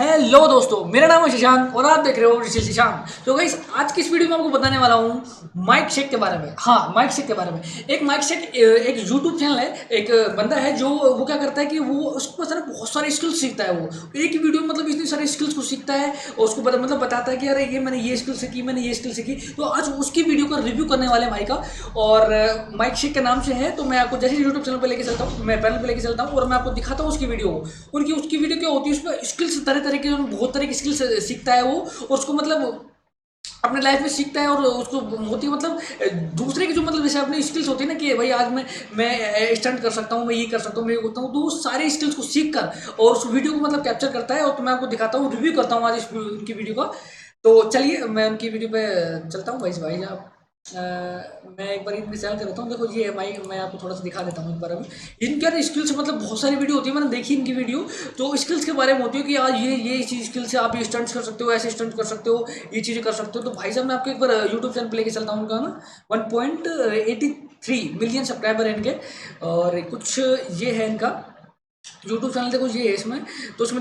Hello दोस्तों, मेरा नाम है शशांक और आप देख रहे हो शशांक। तो गाइस, आज की इस वीडियो में आपको बताने वाला हूँ माइक शेक के बारे में। हाँ, माइक शेक के बारे में। एक माइक शेक एक यूट्यूब चैनल है, एक बंदा है जो वो क्या करता है कि वो उसको पता है बहुत सारे स्किल्स सीखता है। वो एक ही वीडियो में मतलब इतनी सारे स्किल्स को सीखता है और उसको मतलब बताता है कि अरे ये मैंने ये स्किल सीखी, मैंने ये स्किल सीखी। तो आज उसकी वीडियो का रिव्यू करने वाले भाई का, और माइक शेक के नाम से है। तो मैं आपको जैसे यूट्यूब चैनल पर लेके चलता हूँ, मैं पैनल पर लेके चलता हूँ और मैं आपको दिखाता हूँ उसकी वीडियो को। उसकी वीडियो क्या होती है, उसमें स्किल्स तरह तरह के, बहुत तरह की स्किल्स सीखता है वो, और उसको मतलब अपने लाइफ में सीखता है। और उसको होती है मतलब दूसरे की जो मतलब जैसे अपनी स्किल्स होती है ना कि भाई आज मैं स्टंट कर सकता हूँ, मैं ये कर सकता हूँ, मैं ये करता हूँ। तो वो सारे स्किल्स को सीख कर और उस वीडियो को मतलब कैप्चर करता है। और तो मैं आपको दिखाता हूँ, रिव्यू करता हूँ आज इस उनकी वीडियो का। तो चलिए मैं उनकी वीडियो पे चलता हूँ। भाई आप मैं एक बार इनकी चैनल करता हूँ। देखो ये है भाई, मैं आपको थोड़ा सा दिखा देता हूँ एक बार। अभी इनके स्किल्स मतलब बहुत सारी वीडियो होती है, मैंने देखी इनकी वीडियो। तो स्किल्स के बारे में होती है कि आज ये चीज़ स्किल्स है, आप ये स्टंट्स कर सकते हो, ऐसे स्टंट कर सकते हो, ये चीज़ें कर सकते हो। तो भाई साहब मैं आपको एक बार यूट्यूब चैनल पर लेके चलता हूँ। उनका ना 1.83 मिलियन सब्सक्राइबर है इनके, और कुछ ये है इनका यूट्यूब चैनल। देखो ये है इसमें। तो इसमें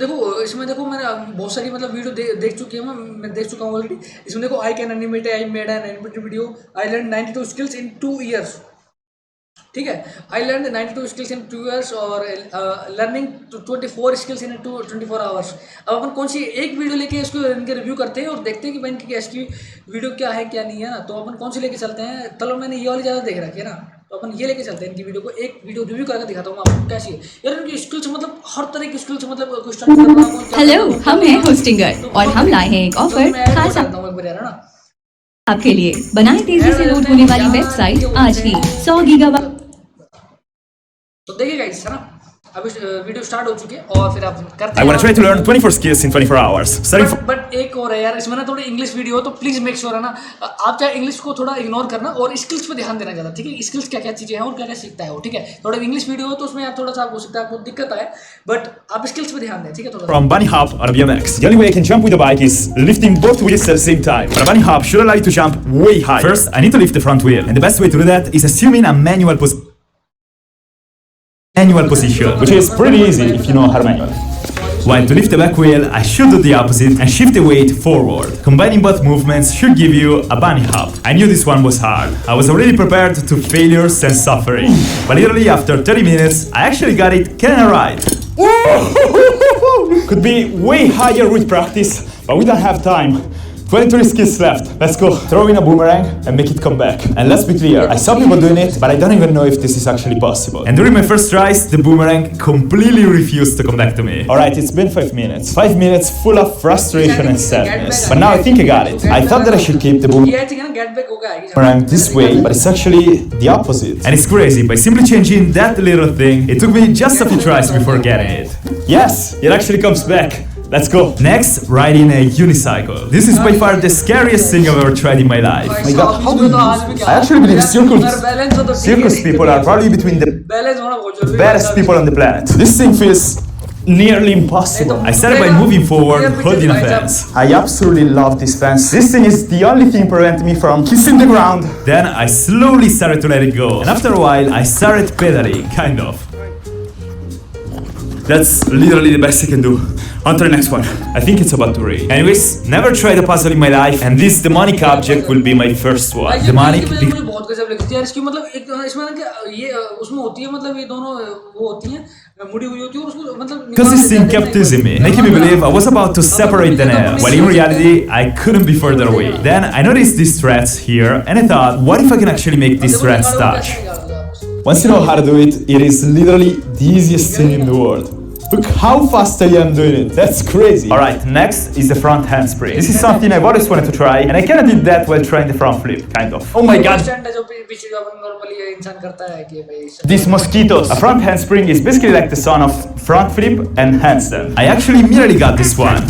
देखो मैंने बहुत सारी मतलब वीडियो देख चुकी हूँ, मैं देख चुका हूँ ऑलरेडी। इसमें देखो I can animate, I made an animated video, I learn 92 skills in 2 years। ठीक है, I learn 92 skills in 2 years और लर्निंग 24 स्किल्स इन 24 hours। अब अपन कौन सी एक वीडियो लेके इसको इनके रिव्यू करते हैं और देखते हैं कि भाई इनकी इसकी वीडियो क्या है क्या नहीं है ना। तो अपन कौन सी लेके चलते हैं। चलो मैंने ये वाली ज़्यादा देख रखी है ना, तो अपन ये लेके चलते हैं इनकी वीडियो को। एक वीडियो रिव्यू करके दिखाता हूँ मैं आपको कैसी है यार इनकी स्किल्स। मतलब हर तरह की स्किल्स मतलब हेलो, हम हैं होस्टिंगर और हम लाए हैं एक ऑफर खास आपके लिए। बनाएं तेजी से लोड होने वाली वेबसाइट आज ही 100 गीगाबाइट। तो देखिए गाइस, है ना, अभी वीडियो स्टार्ट हो चुकी है और फिर आप करते हैं। I want to try to learn 24 skills in 24 hours. But एक और है यार, इसमें ना थोड़ी इंग्लिश वीडियो हो, तो प्लीज मेक श्योर है ना आप चाहे इंग्लिश को थोड़ा इग्नोर करना और स्किल्स पे ध्यान देना ज़्यादा। ठीक है, स्किल्स क्या क्या चीज़ें हैं और क्या क्या सीखता है वो। ठीक है, थोड़ा इंग्लिश वीडियो हो तो उसमें आप थोड़ा सा हो सकता है आपको दिक्कत आए, बट आप स्किल्स पे ध्यान दें। ठीक है, थोड़ा From bunny hop on a BMX. The only way I can jump with a bike is lifting both wheels at the same time. On a bunny hop, should allow you to jump way high. First, I need to lift the front wheel, and the best way to do that is assuming a manual position, which is pretty easy if you know how to manual. While to lift the back wheel, I should do the opposite and shift the weight forward. Combining both movements should give you a bunny hop. I knew this one was hard. I was already prepared to failures and suffering. But literally after 30 minutes, I actually got it kinda right. Could be way higher with practice, but we don't have time. 23 skills left. Let's go. Throw in a boomerang and make it come back. And let's be clear, I saw people doing it, but I don't even know if this is actually possible. And during my first tries, the boomerang completely refused to come back to me. Alright, it's been 5 minutes. 5 minutes full of frustration and sadness. But now I think I got it. I thought that I should keep the boomerang this way, but it's actually the opposite. And it's crazy, by simply changing that little thing, it took me just a few tries before getting it. Yes, it actually comes back. Let's go. Next, riding a unicycle. This is by far the scariest thing I've ever tried in my life. Oh my God, how do you do this? I actually believe circus people are probably between the baddest people on the planet. This thing feels nearly impossible. I started by moving forward, holding a fence. I absolutely love this fence. This thing is the only thing preventing me from kissing the ground. Then I slowly started to let it go. And after a while, I started pedaling, kind of. That's literally the best I can do. On to the next one. I think it's about to rain. Anyways, never tried a puzzle in my life, and this demonic object will be my first one. Demonic. बहुत गजब लगती है यार इसकी। मतलब एक इसमें ना क्या ये उसमें होती है, मतलब ये दोनों वो होती हैं, मुड़ी हुई होती है और उसको मतलब because this thing kept teasing me, making me believe I was about to separate the nail, while in reality I couldn't be further away. Then I noticed these threads here, and I thought, what if I can actually make these threads touch? Once you know how to do it, it is literally the easiest thing in the world. Look how fast I am doing it. That's crazy. Alright, next is the front handspring. This is something I've always wanted to try, and I kinda did that while trying the front flip, kind of. Oh my god. These mosquitoes. A front handspring is basically like the son of front flip and handstand. I actually immediately got this one.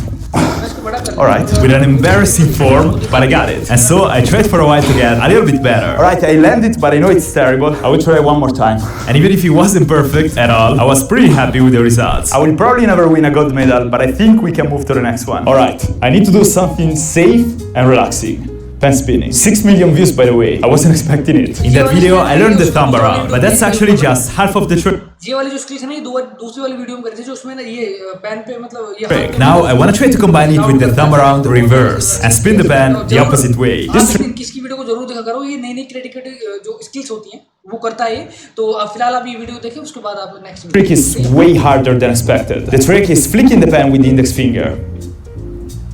Alright, with an embarrassing form, but I got it. And so I tried for a while to get a little bit better. Alright, I landed, but I know it's terrible. I will try one more time. And even if it wasn't perfect at all, I was pretty happy with the results. I will probably never win a gold medal, but I think we can move to the next one. Alright, I need to do something safe and relaxing. pen spinning. 6 million views, by the way. I wasn't expecting it. In that video, I learned the thumb around, but that's actually just half of the trick. ये वाली जो skills है ना, ये दूसरी वाली video में करी थी, जो उसमें ना ये पेन पे मतलब ये Now I want to try to combine it with the thumb around reverse and spin the pen the opposite way. This किसकी वीडियो को जरूर देखा करो, ये नई क्रिएटिव जो स्किल्स होती हैं वो करता है। तो फिलहाल आप ये वीडियो देखें, उसके बाद आप next trick is way harder than expected. The trick is flicking the pen with the index finger.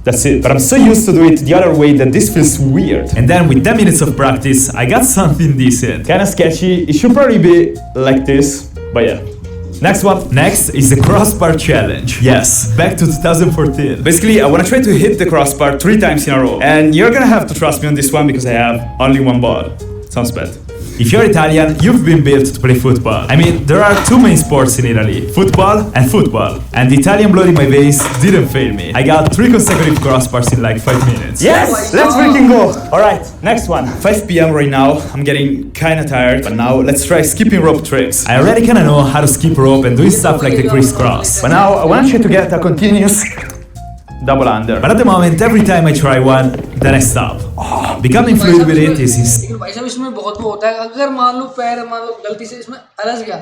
That's it. But I'm so used to do it the other way that this feels weird. And then with 10 minutes of practice, I got something decent. Kinda sketchy. It should probably be like this, but yeah. Next one. Next is the crossbar challenge. Yes, back to 2014. Basically, I want to try to hit the crossbar 3 times in a row. And you're gonna have to trust me on this one because I have only one ball. Sounds bad. If you're Italian, you've been built to play football. I mean, there are 2 main sports in Italy, football and football. And the Italian blood in my veins didn't fail me. I got 3 consecutive crossbars in like 5 minutes. Yes! Let's freaking go! Alright, next one. 5 p.m. right now. I'm getting kinda tired, but now let's try skipping rope tricks. I already kinda know how to skip rope and doing stuff like the crisscross. But now I want you to get a continuous double under. But at the moment, every time I try one, then I stop. Becoming fluid with it is लेकिन भाई साहब इसमें बहुत वो होता है, अगर मान लो पैर गलती से इसमें अलझ गया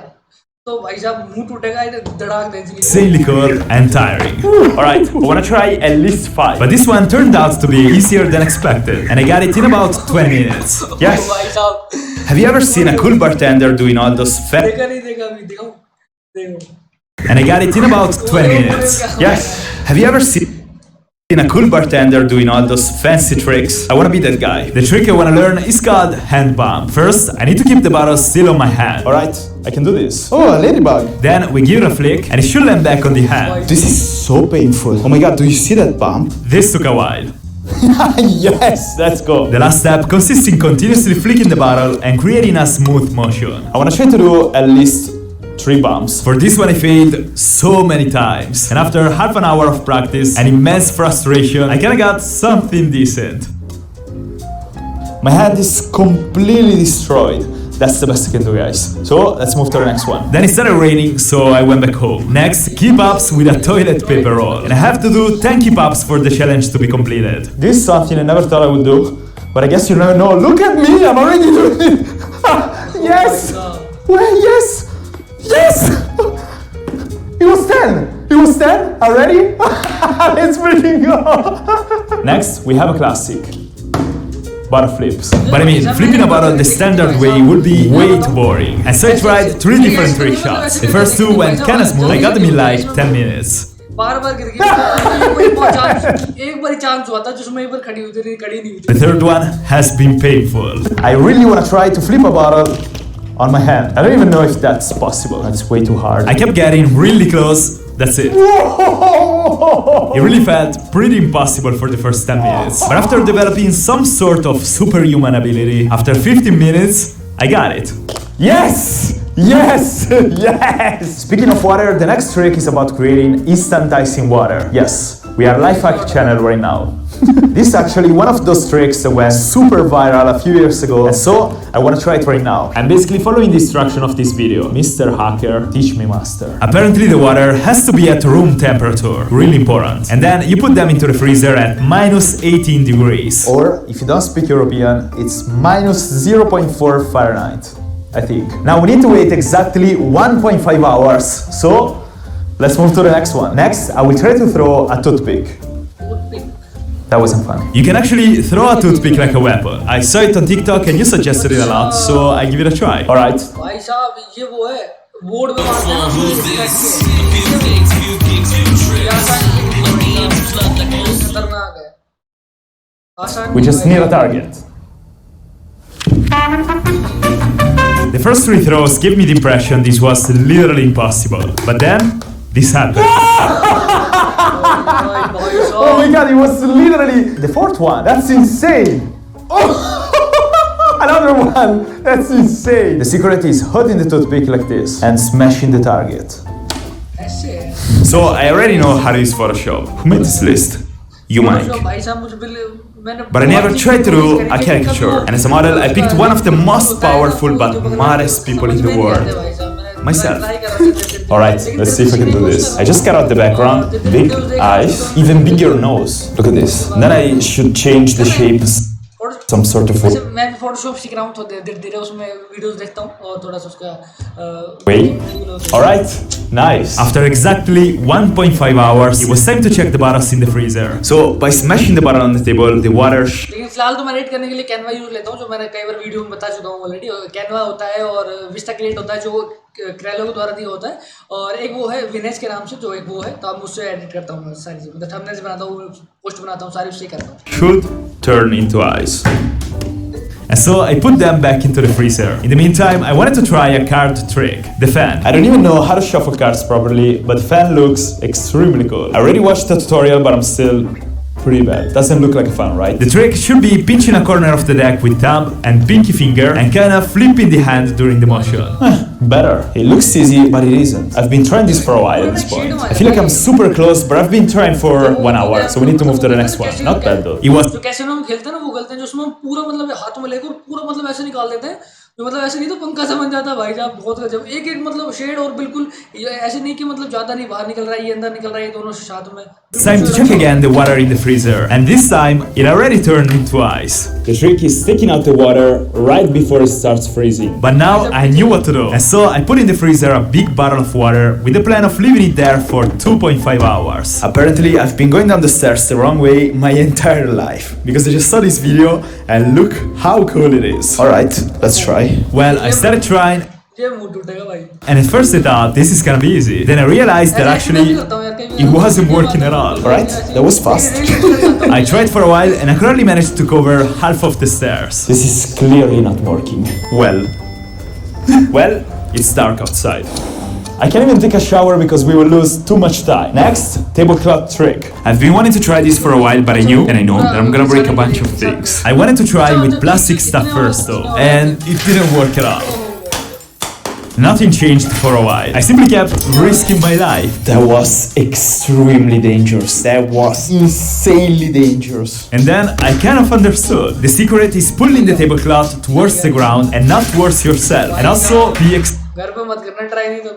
तो भाई साहब मुंह टूटेगा, धड़ाक देंगे। insanely cool and tiring. Alright, I wanna try at least 5. But this one turned out to be easier than expected, and I got it in about 20 minutes. Yes! भाई साहब Have you ever seen a cool bartender doing all those देखा नहीं देखा अभी देखो। And I got it in about 20 minutes. Yes! Have you ever seen a cool bartender doing all those fancy tricks? I wanna be that guy. The trick I wanna learn is called hand pump. First, I need to keep the bottle still on my hand. Alright, I can do this. Oh, a ladybug. Then we give it a flick and it should land back on the hand. This is so painful. Oh my god, do you see that bump? This took a while. Yes, let's go. The last step consists in continuously flicking the bottle and creating a smooth motion. I wanna try to do at least 3 bumps. For this one I failed so many times, and after half an hour of practice and immense frustration, I kinda got something decent. My hand is completely destroyed. That's the best I can do, guys. So let's move to the next one. Then it started raining, so I went back home. Next, keep ups with a toilet paper roll. And I have to do 10 keep ups for the challenge to be completed. This is something I never thought I would do, but I guess you never know. Look at me, I'm already doing it. Yes! Well, yes! Yes! It was 10! It was 10 already? Let's freaking go! Next, we have a classic. Bottle flips. But I mean, flipping a bottle the standard way would be way too boring. And so I tried 3 different trick shots. The first 2 went kinda smooth. I got them in like 10 minutes. The third one has been painful. I really want to try to flip a bottle on my hand. I don't even know if that's possible. That's way too hard. I kept getting really close. That's it. It really felt pretty impossible for the first 10 minutes. But after developing some sort of superhuman ability, after 15 minutes, I got it. Yes! Yes! Yes! Speaking of water, the next trick is about creating instant ice in water. Yes, we are Life Hack channel right now. This is actually one of those tricks that went super viral a few years ago, and so I want to try it right now. I'm basically following the instruction of this video. Mr. Hacker, teach me master. Apparently the water has to be at room temperature, really important. And then you put them into the freezer at minus 18 degrees. Or, if you don't speak European, it's minus 0.4 Fahrenheit, I think. Now we need to wait exactly 1.5 hours, so let's move to the next one. Next, I will try to throw a toothpick. That wasn't fun. You can actually throw a toothpick like a weapon. I saw it on TikTok and you suggested it a lot, so I give it a try. Alright. We just need a target. The first 3 throws gave me the impression this was literally impossible. But then, this happened. Oh my god, it was literally the 4th one. That's insane. Oh, another one. That's insane. The secret is holding the toothpick like this and smashing the target. So I already know how to use Photoshop. Who made this list? You, Mike. But I never tried to do a caricature. And as a model, I picked one of the most powerful but modest people in the world. Myself. Alright, let's see if I can do this. I just cut out the background, big eyes, even bigger nose. Look at this. And then I should change the shapes some sort of वैसे मैं भी Photoshop सीख रहा हूँ तो धीरे उसमें videos देखता हूँ और थोड़ा सा उसका way. Alright, nice. After exactly 1.5 hours, it was time to check the bottles in the freezer. So by smashing the bottle on the table, the water लेकिन फिलहाल तो मैं रेड करने के लिए कैनवा यूज लेता हूँ, जो मैंने कई बार वीडियो में बता चुका हूँ ऑलरेडी। कैनवा होता है और विस्टा क्रिएट होता है जो क्रैलो के द्वारा दिया होता है, और एक वो है विनेज के नाम से जो एक वो है, तो अब मुझसे एडिट करता हूँ सारी चीज़, मतलब थंबनेल्स बनाता हूँ, पोस्ट बनाता हूँ, सारी उससे करता हूँ। should turn into ice. And so I put them back into the freezer. In the meantime, I wanted to try a card trick, the fan. I don't even know how to shuffle cards properly, but the fan looks extremely cool. I already watched the tutorial, but I'm still pretty bad. Doesn't look like fun, right? The trick should be pinching a corner of the deck with thumb and pinky finger and kind of flipping the hand during the motion. Better. It looks easy, but it isn't. I've been trying this for a while at this point. I feel like I'm super close, but I've been trying for 1 hour, so we need to move to the next one. Not bad though. It was जो कैसे हम खेलते हैं ना वो गलते हैं, जो उसमें हम पूरा मतलब हाथों में लेकर पूरा मतलब ऐसे निकाल देते हैं, जो मतलब ऐसे नहीं तो पंखा सा बन जाता है भाई साहब, बहुत गजब। एक एक मतलब शेड और बिल्कुल ऐसे नहीं कि मतलब ज्यादा नहीं बाहर निकल रहा है, ये अंदर निकल रहा है, ये दोनों साथ में। time to check again the water in the freezer, and this time it already turned into ice. The trick is taking out the water right before it starts freezing. But now I knew what to do, and so I put in the freezer a big bottle of water with the plan of leaving it there for 2.5 hours. Apparently I've been going down the stairs the wrong way my entire life, because I just saw this video and look how cool it is. Alright, let's try. Well, I started trying, ये मुंह टूटेगा भाई। and at first I thought this is gonna be easy. Then I realized that actually it wasn't working at all. Alright, that was fast. I tried for a while and I could only manage to cover half of the stairs. This is clearly not working. Well, it's dark outside. I can't even take a shower because we will lose too much time. Next, tablecloth trick. I've been wanting to try this for a while, but I knew that I'm gonna break a bunch of things. I wanted to try with plastic stuff first though, and it didn't work at all. Nothing changed for a while. I simply kept risking my life. That was extremely dangerous. That was insanely dangerous. And then I kind of understood. The secret is pulling the tablecloth towards the ground and not towards yourself. And also be घर पे मत करना try, नहीं तो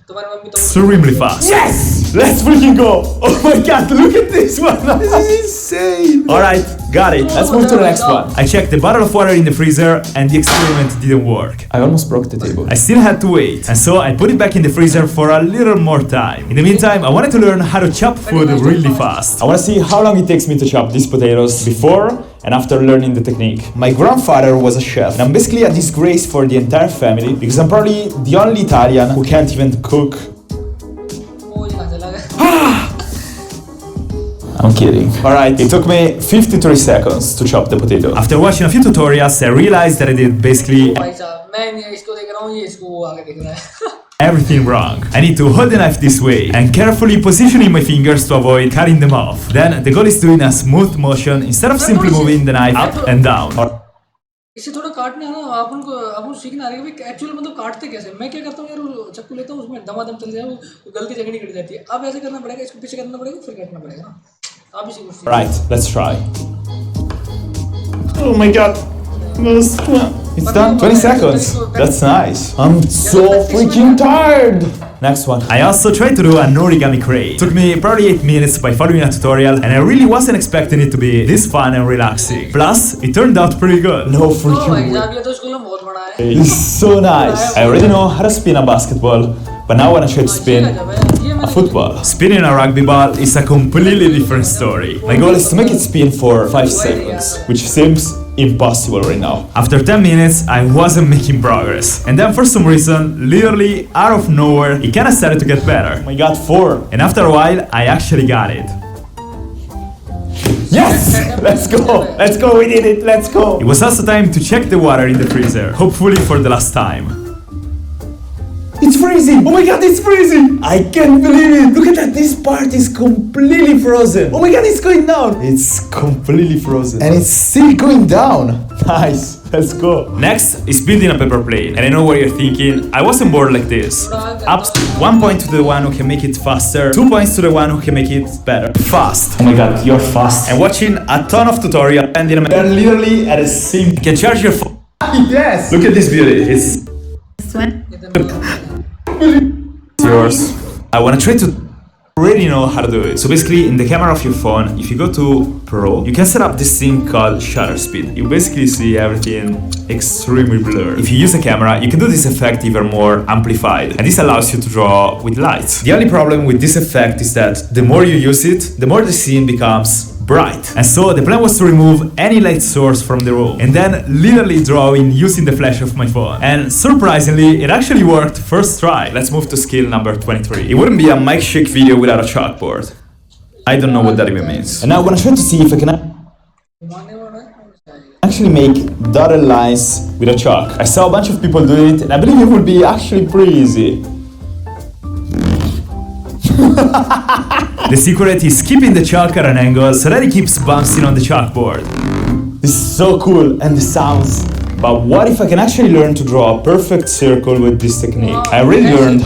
तुम्हारी mummy तो extremely fast. Yes! Let's freaking go! Oh my god, look at this one! This is insane! Alright, got it. Let's move to the next one. I checked the bottle of water in the freezer and the experiment didn't work. I almost broke the table. I still had to wait, and so I put it back in the freezer for a little more time. In the meantime, I wanted to learn how to chop food really fast. I want to see how long it takes me to chop these potatoes before and after learning the technique. My grandfather was a chef, and I'm basically a disgrace for the entire family because I'm probably the only Italian who can't even cook. वो ही कहाँ चला गया? I'm kidding. Alright, it took me 53 seconds to chop the potato. After watching a few tutorials, I realized that I did basically भाई साहब मैं नहीं इसको देख रहा हूँ, ये इसको वो आगे देख रहा है। everything wrong. I need to hold the knife this way and carefully positioning my fingers to avoid cutting them off. Then the goal is doing a smooth motion instead of simply moving the knife up and down. इसे थोड़ा काटने आना, अपन सीखना है कि actually मतलब काटते कैसे। मैं क्या करता हूँ यार, वो चाकू लेता हूँ, उसमें दमादम चल जाए, वो गलती जगह नहीं कट जाती है। अब ऐसे करना पड़ेगा, इसको पीछे करना पड़ेगा, फिर काटना पड़ेगा ना। आप इसी को Right, let's try. Oh my god. It's done. 20 seconds. That's nice. I'm so freaking tired. Next one. I also tried to do an origami crate. Took me probably 8 minutes by following a tutorial, and I really wasn't expecting it to be this fun and relaxing. Plus, it turned out pretty good. No freaking way. ये तो school में बहुत बड़ा है। This is so nice. I already know how to spin a basketball, but now I want to try to spin a football. Spinning a rugby ball is a completely different story. My goal is to make it spin for 5 seconds, which seems impossible right now. After 10 minutes, I wasn't making progress. And then for some reason, literally out of nowhere, it kinda started to get better. Oh my god, 4. And after a while, I actually got it. Yes! Let's go! Let's go, we did it! Let's go! It was also time to check the water in the freezer, hopefully for the last time. It's freezing! Oh my god, it's freezing! I can't believe it! Look at that, this part is completely frozen! Oh my god, it's going down! It's completely frozen. And it's still going down! Nice! Let's go! Next is building a paper plane. And I know what you're thinking, I wasn't bored like this. Up 1 point to the one who can make it faster, 2 points to the one who can make it better. Fast! Oh my god, you're fast! And watching a ton of tutorial and they're literally at a same. You can charge your phone. Yes! Look at this beauty. It's This one. yours. I wanna try to already know how to do it. So basically, in the camera of your phone, if you go to Pro, you can set up this thing called shutter speed. You basically see everything extremely blurred. If you use a camera, you can do this effect even more amplified, and this allows you to draw with lights. The only problem with this effect is that the more you use it, the more the scene becomes bright. And so the plan was to remove any light source from the room and then literally draw in using the flash of my phone. And surprisingly, it actually worked first try. Let's move to skill number 23. It wouldn't be a mic shake video without a chalkboard. I don't know what that even means. And now I'm gonna try to see if I can actually make dotted lines with a chalk. I saw a bunch of people do it, and I believe it would be actually pretty easy. The secret is keeping the chalk at an angle so that it keeps bouncing on the chalkboard. This is so cool, and the sounds. But what if I can actually learn to draw a perfect circle with this technique? I really learned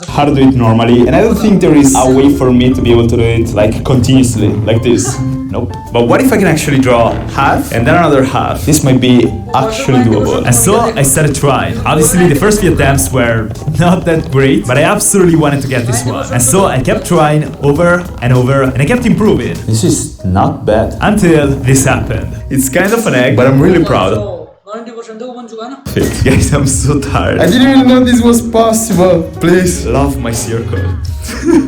how to do it normally, and I don't think there is a way for me to be able to do it like continuously, like this. Nope. But what if I can actually draw half and then another half? This might be actually doable. And so I started trying. Obviously, the first few attempts were not that great, but I absolutely wanted to get this one. And so I kept trying over and over, and I kept improving. This is not bad. Until this happened. It's kind of an egg, but I'm really proud. Guys, I'm so tired. I didn't even know this was possible. Please love my circle.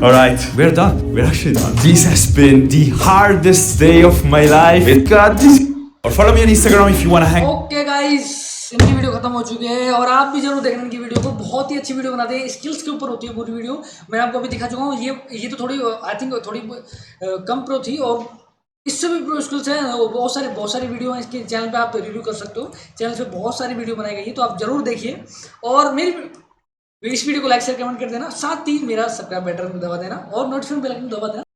Alright, we're done. We're actually done. This has been the hardest day of my life. It got this. Or follow me on Instagram if you wanna hang. Okay guys, इनकी video खत्म हो चुकी है और आप भी जरूर देखना इनकी वीडियो को। बहुत ही अच्छी वीडियो बनाते हैं, स्किल्स के ऊपर होती है पूरी वीडियो। मैं आपको अभी दिखा चुका हूँ। ये तो थोड़ी आई थिंक थोड़ी कम प्रो थी, और इससे भी प्रो स्किल्स हैं। बहुत सारी वीडियो हैं इसके चैनल पे, आप रिव्यू कर सकते हो। चैनल पे बहुत सारी वीडियो बनाई गई है, तो आप जरूर देखिए। और मेरी इस वीडियो को लाइक शेयर कमेंट कर देना, साथ ही मेरा सब्सक्राइब बटन दबा देना और नोटिफिकेशन बेल आइकन दबा देना।